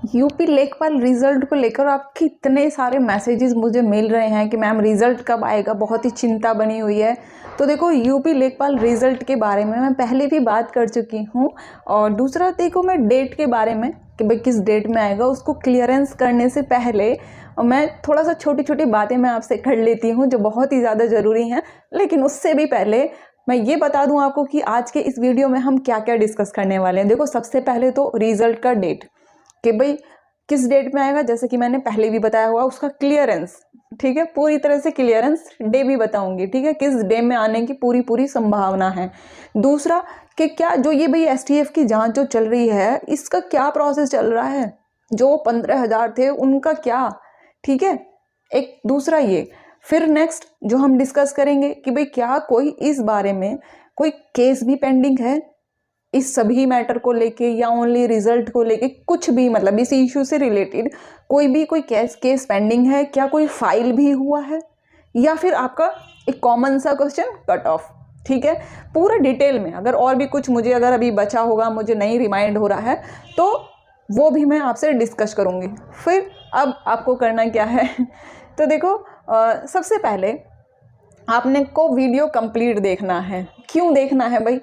UP लेखपाल result को लेकर आपके इतने सारे मैसेजेस मुझे मिल रहे हैं कि मैम रिजल्ट कब आएगा, बहुत ही चिंता बनी हुई है। तो देखो यूपी लेखपाल रिजल्ट के बारे में मैं पहले भी बात कर चुकी हूँ। और दूसरा देखो मैं डेट के बारे में कि भाई किस डेट में आएगा, उसको क्लियरेंस करने से पहले मैं थोड़ा सा छोटी छोटी बातें मैं आपसे कर लेती हूँ जो बहुत ही ज़्यादा ज़रूरी हैं। लेकिन उससे भी पहले मैं ये बता दूं आपको कि आज के इस वीडियो में हम क्या क्या डिस्कस करने वाले हैं। देखो सबसे पहले तो रिजल्ट का डेट कि भाई किस डेट में आएगा, जैसे कि मैंने पहले भी बताया हुआ उसका क्लियरेंस, ठीक है, पूरी तरह से क्लियरेंस डे भी बताऊंगी, ठीक है, किस डे में आने की पूरी पूरी संभावना है। दूसरा कि क्या जो ये भाई एसटीएफ की जांच जो चल रही है इसका क्या प्रोसेस चल रहा है, जो 15,000 थे उनका क्या, ठीक है। एक दूसरा ये, फिर नेक्स्ट जो हम डिस्कस करेंगे कि भाई क्या कोई इस बारे में कोई केस भी पेंडिंग है इस सभी मैटर को लेके, या ओनली रिजल्ट को लेके, कुछ भी मतलब इस इशू से रिलेटेड कोई केस पेंडिंग है, क्या कोई फाइल भी हुआ है, या फिर आपका एक कॉमन सा क्वेश्चन कट ऑफ, ठीक है। पूरा डिटेल में अगर और भी कुछ मुझे अगर अभी बचा होगा, मुझे नहीं रिमाइंड हो रहा है, तो वो भी मैं आपसे डिस्कस करूँगी। फिर अब आपको करना क्या है तो देखो सबसे पहले आपने को वीडियो कंप्लीट देखना है। क्यों देखना है भाई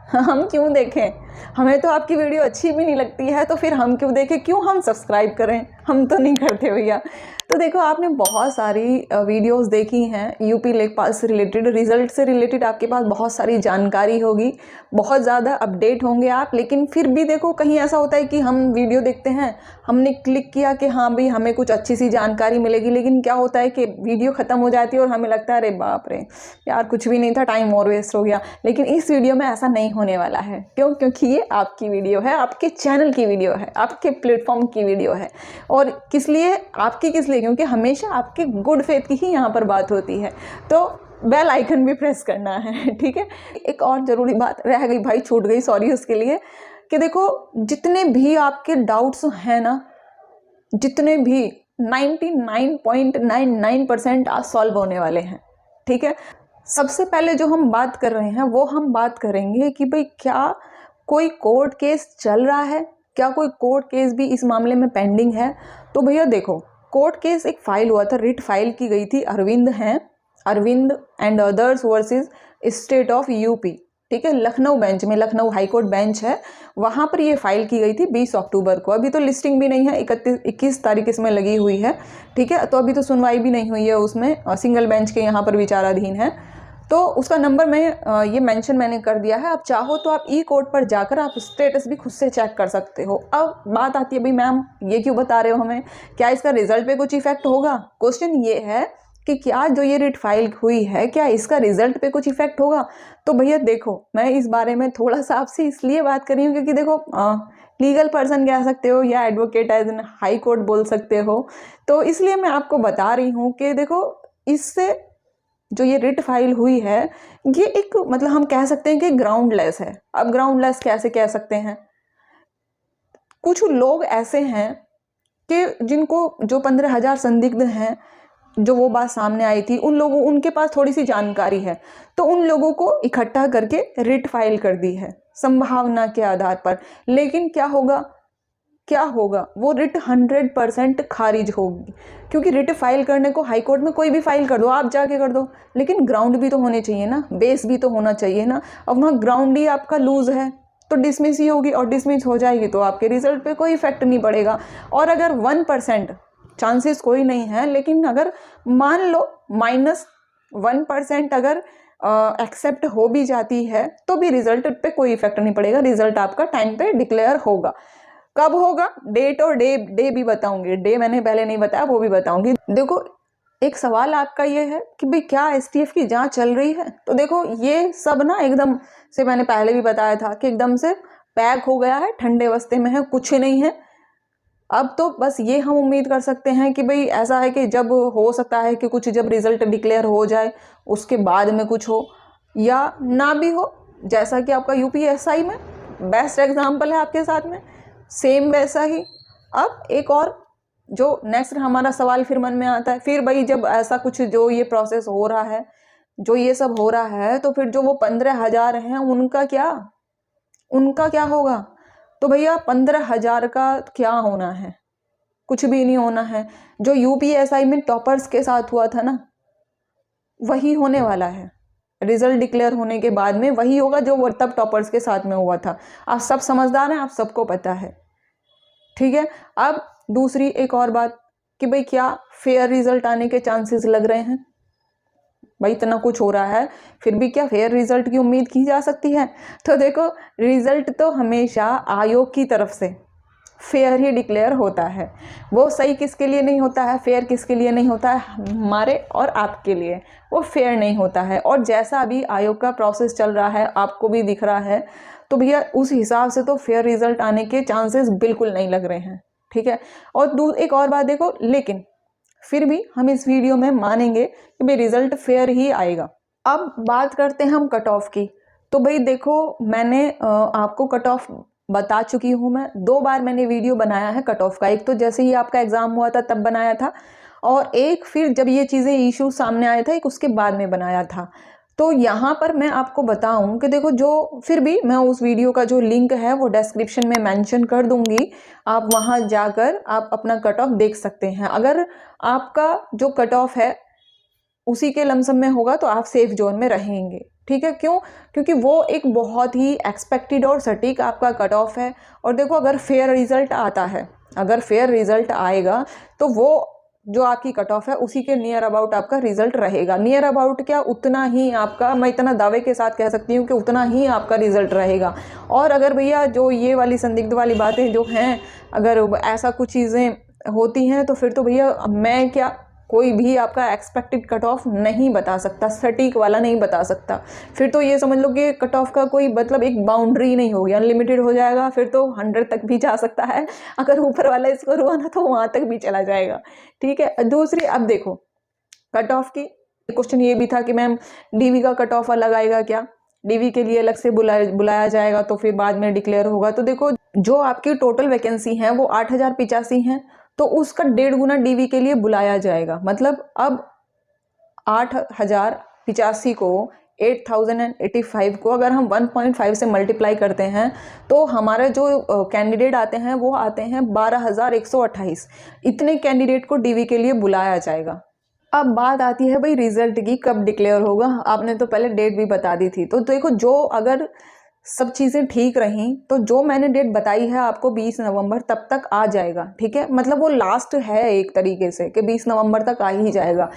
हम क्यों देखें, हमें तो आपकी वीडियो अच्छी भी नहीं लगती है तो फिर हम क्यों देखें, क्यों हम सब्सक्राइब करें, हम तो नहीं करते भैया। तो देखो आपने बहुत सारी वीडियोस देखी हैं यूपी लेखपाल से रिलेटेड, रिजल्ट से रिलेटेड आपके पास बहुत सारी जानकारी होगी, बहुत ज़्यादा अपडेट होंगे आप। लेकिन फिर भी देखो कहीं ऐसा होता है कि हम वीडियो देखते हैं, हमने क्लिक किया कि हाँ भाई हमें कुछ अच्छी सी जानकारी मिलेगी, लेकिन क्या होता है कि वीडियो ख़त्म हो जाती है और हमें लगता है अरे बाप रे यार कुछ भी नहीं था, टाइम और वेस्ट हो गया। लेकिन इस वीडियो में ऐसा नहीं होने वाला है। क्यों? क्योंकि ये आपकी वीडियो है, आपके चैनल की वीडियो है, आपके प्लेटफॉर्म की वीडियो है। और किस लिए आपकी, किस लिए, क्योंकि हमेशा आपके गुड फेथ की ही यहाँ पर बात होती है। तो बेल आइकन भी प्रेस करना है, ठीक है। एक और ज़रूरी बात रह गई भाई, छूट गई, सॉरी उसके लिए, कि देखो जितने भी आपके डाउट्स हैं ना, जितने भी 99.99% आज सॉल्व होने वाले हैं, ठीक है। सबसे पहले जो हम बात कर रहे हैं वो हम बात करेंगे कि भाई क्या कोई कोर्ट केस चल रहा है, क्या कोई कोर्ट केस भी इस मामले में पेंडिंग है। तो भैया देखो कोर्ट केस एक फाइल हुआ था, रिट फाइल की गई थी, Arvind and others versus state of UP, ठीक है, लखनऊ बेंच में, लखनऊ हाईकोर्ट बेंच है, वहाँ पर ये फाइल की गई थी 20 अक्टूबर को। अभी तो लिस्टिंग भी नहीं है, 21 तारीख इसमें लगी हुई है, ठीक है। तो अभी तो सुनवाई भी नहीं हुई है उसमें, सिंगल बेंच के यहाँ पर विचाराधीन है। तो उसका नंबर मैं ये मेंशन मैंने कर दिया है, आप चाहो तो आप ई कोर्ट पर जाकर आप स्टेटस भी खुद से चेक कर सकते हो। अब बात आती है भाई मैम ये क्यों बता रहे हो हमें, क्या इसका रिजल्ट पे कुछ इफेक्ट होगा। क्वेश्चन ये है कि क्या जो ये रिट फाइल हुई है क्या इसका रिजल्ट पे कुछ इफेक्ट होगा। तो भैया देखो मैं इस बारे में थोड़ा सा आपसे इसलिए बात कर रही हूँ क्योंकि देखो लीगल पर्सन कह सकते हो या advocate as an high court बोल सकते हो, तो इसलिए मैं आपको बता रही हूँ कि देखो इससे जो ये रिट फाइल हुई है ये एक मतलब हम कह सकते हैं कि ग्राउंडलेस है। अब ग्राउंडलेस कैसे कह सकते हैं, कुछ लोग ऐसे हैं कि जिनको जो 15,000 संदिग्ध हैं, जो वो बात सामने आई थी, उनके पास थोड़ी सी जानकारी है, तो उन लोगों को इकट्ठा करके रिट फाइल कर दी है संभावना के आधार पर। लेकिन क्या होगा वो रिट 100% खारिज होगी, क्योंकि रिट फाइल करने को हाई कोर्ट में कोई भी फाइल कर दो, आप जाके कर दो, लेकिन ग्राउंड भी तो होने चाहिए ना, बेस भी तो होना चाहिए ना। अब वहाँ ग्राउंड ही आपका लूज है तो डिसमिस ही होगी, और डिसमिस हो जाएगी तो आपके रिजल्ट पे कोई इफेक्ट नहीं पड़ेगा। और अगर 1% चांसेस कोई नहीं है, लेकिन अगर मान लो -1% अगर एक्सेप्ट हो भी जाती है तो भी रिजल्ट पे कोई इफेक्ट नहीं पड़ेगा, रिजल्ट आपका टाइम पे डिक्लेयर होगा। कब होगा, डेट और डे भी बताऊंगी, डे मैंने पहले नहीं बताया वो भी बताऊंगी। देखो एक सवाल आपका ये है कि भाई क्या एसटीएफ की जांच चल रही है, तो देखो ये सब ना एकदम से, मैंने पहले भी बताया था कि एकदम से पैक हो गया है, ठंडे अवस्थे में है, कुछ नहीं है। अब तो बस ये हम उम्मीद कर सकते हैं कि भाई ऐसा है कि जब हो सकता है कि कुछ जब रिजल्ट डिक्लेयर हो जाए उसके बाद में कुछ हो या ना भी हो, जैसा कि आपका यूपीएसआई में बेस्ट एग्जाम्पल है आपके साथ में, सेम वैसा ही। अब एक और जो नेक्स्ट हमारा सवाल फिर मन में आता है, फिर भाई जब ऐसा कुछ जो ये प्रोसेस हो रहा है, जो ये सब हो रहा है, तो फिर जो वो 15,000 हैं उनका क्या होगा। तो भैया 15,000 का क्या होना है, कुछ भी नहीं होना है। जो यूपीएसआई में टॉपर्स के साथ हुआ था ना, वही होने वाला है। रिजल्ट डिक्लेयर होने के बाद में वही होगा जो वो तब टॉपर्स के साथ में हुआ था। आप सब समझदार हैं, आप सबको पता है, ठीक है। अब दूसरी एक और बात कि भाई क्या फेयर रिजल्ट आने के चांसेस लग रहे हैं? भाई इतना कुछ हो रहा है फिर भी क्या फेयर रिजल्ट की उम्मीद की जा सकती है? तो देखो, रिजल्ट तो हमेशा आयोग की तरफ से फेयर ही डिक्लेयर होता है। वो सही किसके लिए नहीं होता है, फेयर किसके लिए नहीं होता है? हमारे और आपके लिए वो फेयर नहीं होता है। और जैसा अभी आयोग का प्रोसेस चल रहा है, आपको भी दिख रहा है, तो भैया उस हिसाब से तो फेयर रिजल्ट आने के चांसेस बिल्कुल नहीं लग रहे हैं, ठीक है। और एक और बात देखो, लेकिन फिर भी हम इस वीडियो में मानेंगे कि भाई रिजल्ट फेयर ही आएगा। अब बात करते हैं हम कट ऑफ की। तो भाई देखो, मैंने आपको कट ऑफ बता चुकी हूँ। मैं 2 बार मैंने वीडियो बनाया है कट ऑफ का। एक तो जैसे ही आपका एग्जाम हुआ था तब बनाया था, और एक फिर जब ये चीज़ें इशू सामने आया था, एक उसके बाद में बनाया था। तो यहाँ पर मैं आपको बताऊं कि देखो, जो फिर भी मैं उस वीडियो का जो लिंक है वो डिस्क्रिप्शन में मेंशन कर दूंगी। आप वहाँ जाकर आप अपना कट ऑफ देख सकते हैं। अगर आपका जो कट ऑफ है उसी के लमसम में होगा तो आप सेफ जोन में रहेंगे, ठीक है। क्यों? क्योंकि वो एक बहुत ही एक्सपेक्टेड और सटीक आपका कट ऑफ है। और देखो, अगर फेयर रिजल्ट आता है, अगर फेयर रिजल्ट आएगा तो वो जो आपकी कट ऑफ है उसी के नियर अबाउट आपका रिजल्ट रहेगा। नियर अबाउट क्या, उतना ही आपका, मैं इतना दावे के साथ कह सकती हूँ कि उतना ही आपका रिजल्ट रहेगा। और अगर भैया जो ये वाली संदिग्ध वाली बातें जो हैं, अगर ऐसा कुछ चीज़ें होती हैं तो फिर तो भैया मैं क्या, कोई भी आपका एक्सपेक्टेड कट ऑफ नहीं बता सकता, सटीक वाला नहीं बता सकता। फिर तो ये समझ लो कि कट ऑफ का कोई मतलब एक बाउंड्री नहीं होगी, अनलिमिटेड हो जाएगा। फिर तो 100 तक भी जा सकता है, अगर ऊपर वाला स्कोर हुआ ना तो वहाँ तक भी चला जाएगा, ठीक है। दूसरी, अब देखो कट ऑफ की क्वेश्चन ये भी था कि मैम डीवी का कट ऑफ अलग आएगा क्या, डीवी के लिए अलग से बुलाया जाएगा तो फिर बाद में डिक्लेयर होगा। तो देखो, जो आपकी टोटल वैकेंसी है वो 8085 हैं, तो उसका 1.5 गुना डीवी के लिए बुलाया जाएगा। मतलब अब 8085 को 8085 को अगर हम 1.5 से मल्टीप्लाई करते हैं तो हमारे जो कैंडिडेट आते हैं वो आते हैं 12,128। इतने कैंडिडेट को डीवी के लिए बुलाया जाएगा। अब बात आती है भाई रिजल्ट की, कब डिक्लेयर होगा। आपने तो पहले डेट भी बता दी थी। तो देखो, जो अगर सब चीज़ें ठीक रहीं तो जो मैंने डेट बताई है आपको 20 नवंबर तब तक आ जाएगा, ठीक है। मतलब वो लास्ट है एक तरीके से कि 20 नवंबर तक आ ही जाएगा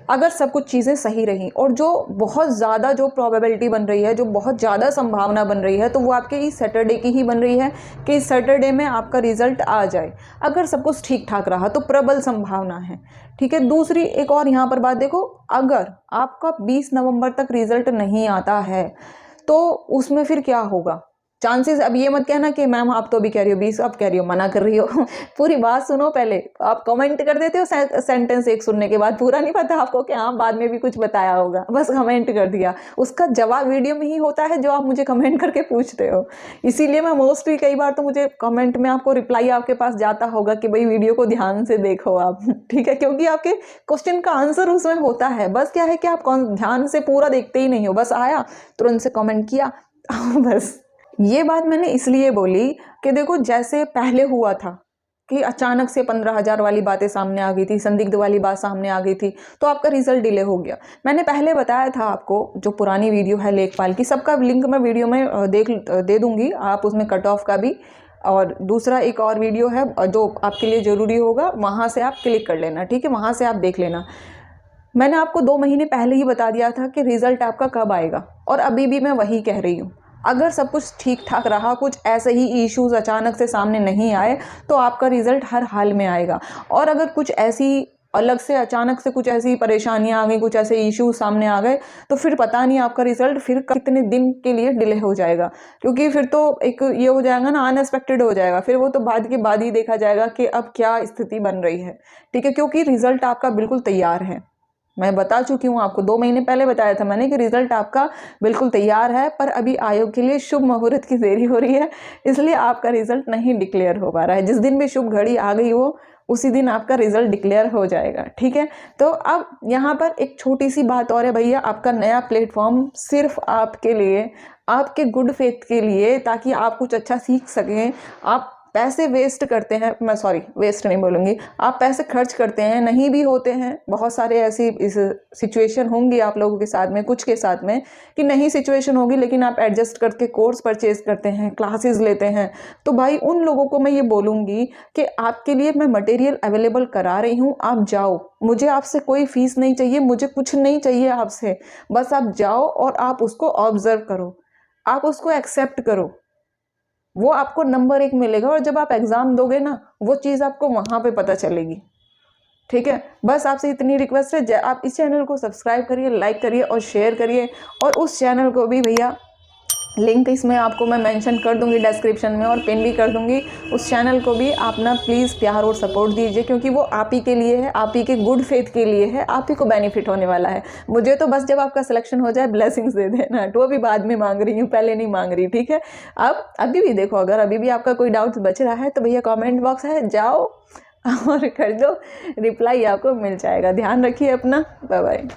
अगर सब कुछ चीज़ें सही रहीं। और जो बहुत ज़्यादा जो प्रोबेबिलिटी बन रही है, जो बहुत ज़्यादा संभावना बन रही है, तो वो आपके इस सैटरडे की ही बन रही है कि इस सैटरडे में आपका रिजल्ट आ जाए। अगर सब कुछ ठीक ठाक रहा तो प्रबल संभावना है, ठीक है। दूसरी एक और यहाँ पर बात देखो, अगर आपका 20 नवंबर तक रिजल्ट नहीं आता है तो उसमें फिर क्या होगा चांसेस। अब ये मत कहना कि मैम आप तो अभी कह रही हो 20, अब कह रही हो मना कर रही हो। पूरी बात सुनो पहले। आप कमेंट कर देते हो सेंटेंस एक सुनने के बाद, पूरा नहीं पता आपको कि हाँ बाद में भी कुछ बताया होगा, बस कमेंट कर दिया। उसका जवाब वीडियो में ही होता है जो आप मुझे कमेंट करके पूछते हो। इसीलिए मैं मोस्टली कई बार तो मुझे कमेंट में आपको रिप्लाई आपके पास जाता होगा कि भाई वीडियो को ध्यान से देखो आप, ठीक है। क्योंकि आपके क्वेश्चन का आंसर उसमें होता है, बस क्या है कि आप ध्यान से पूरा देखते ही नहीं हो। बस आया तुरंत से कमेंट किया बस। ये बात मैंने इसलिए बोली कि देखो, जैसे पहले हुआ था कि अचानक से 15,000 वाली बातें सामने आ गई थी, संदिग्ध वाली बात सामने आ गई थी, तो आपका रिजल्ट डिले हो गया। मैंने पहले बताया था आपको, जो पुरानी वीडियो है लेखपाल की, सबका लिंक मैं वीडियो में दे दूंगी, आप उसमें कट ऑफ का भी, और दूसरा एक और वीडियो है जो आपके लिए ज़रूरी होगा, वहाँ से आप क्लिक कर लेना, ठीक है, वहाँ से आप देख लेना। मैंने आपको 2 महीने पहले ही बता दिया था कि रिजल्ट आपका कब आएगा, और अभी भी मैं वही कह रही हूँ। अगर सब कुछ ठीक ठाक रहा, कुछ ऐसे ही इश्यूज अचानक से सामने नहीं आए, तो आपका रिजल्ट हर हाल में आएगा। और अगर कुछ ऐसी अलग से अचानक से कुछ ऐसी परेशानियां आ गई, कुछ ऐसे इश्यूज सामने आ गए, तो फिर पता नहीं आपका रिजल्ट फिर कितने दिन के लिए डिले हो जाएगा। क्योंकि फिर तो एक ये हो जाएगा ना, अनएक्सपेक्टेड हो जाएगा। फिर वो तो बाद के बाद ही देखा जाएगा कि अब क्या स्थिति बन रही है, ठीक है। क्योंकि रिजल्ट आपका बिल्कुल तैयार है, मैं बता चुकी हूँ आपको, 2 महीने पहले बताया था मैंने कि रिजल्ट आपका बिल्कुल तैयार है, पर अभी आयोग के लिए शुभ मुहूर्त की देरी हो रही है, इसलिए आपका रिजल्ट नहीं डिक्लेयर हो पा रहा है। जिस दिन भी शुभ घड़ी आ गई हो उसी दिन आपका रिजल्ट डिक्लेयर हो जाएगा, ठीक है। तो अब यहाँ पर एक छोटी सी बात और है भैया, आपका नया प्लेटफॉर्म सिर्फ आपके लिए, आपके गुड फेथ के लिए, ताकि आप कुछ अच्छा सीख सकें, आप पैसे वेस्ट करते हैं, मैं सॉरी वेस्ट नहीं बोलूँगी, आप पैसे खर्च करते हैं, नहीं भी होते हैं, बहुत सारे ऐसी इस सिचुएशन होंगी आप लोगों के साथ में, कुछ के साथ में कि नहीं सिचुएशन होगी, लेकिन आप एडजस्ट करके कोर्स परचेज करते हैं, क्लासेस लेते हैं। तो भाई उन लोगों को मैं ये बोलूँगी कि आपके लिए मैं मटेरियल अवेलेबल करा रही हूँ, आप जाओ, मुझे आपसे कोई फीस नहीं चाहिए, मुझे कुछ नहीं चाहिए आपसे, बस आप जाओ और आप उसको ऑब्जर्व करो, आप उसको एक्सेप्ट करो, वो आपको नंबर 1 मिलेगा। और जब आप एग्ज़ाम दोगे ना, वो चीज़ आपको वहाँ पे पता चलेगी। ठीक है, बस आपसे इतनी रिक्वेस्ट है, आप इस चैनल को सब्सक्राइब करिए, लाइक करिए और शेयर करिए। और उस चैनल को भी भैया लिंक इसमें आपको मैं मेंशन कर दूंगी डिस्क्रिप्शन में, और पिन भी कर दूंगी। उस चैनल को भी आप ना प्लीज़ प्यार और सपोर्ट दीजिए, क्योंकि वो आप ही के लिए है, आप ही के गुड फेथ के लिए है, आप ही को बेनिफिट होने वाला है। मुझे तो बस जब आपका सिलेक्शन हो जाए ब्लेसिंग्स दे देना, तो अभी बाद में मांग रही हूँ, पहले नहीं मांग रही। ठीक है, अब अभी भी देखो, अगर अभी भी आपका कोई डाउट बच रहा है तो भैया कॉमेंट बॉक्स है, जाओ और कर दो, रिप्लाई आपको मिल जाएगा। ध्यान रखिए अपना, बाय बाय।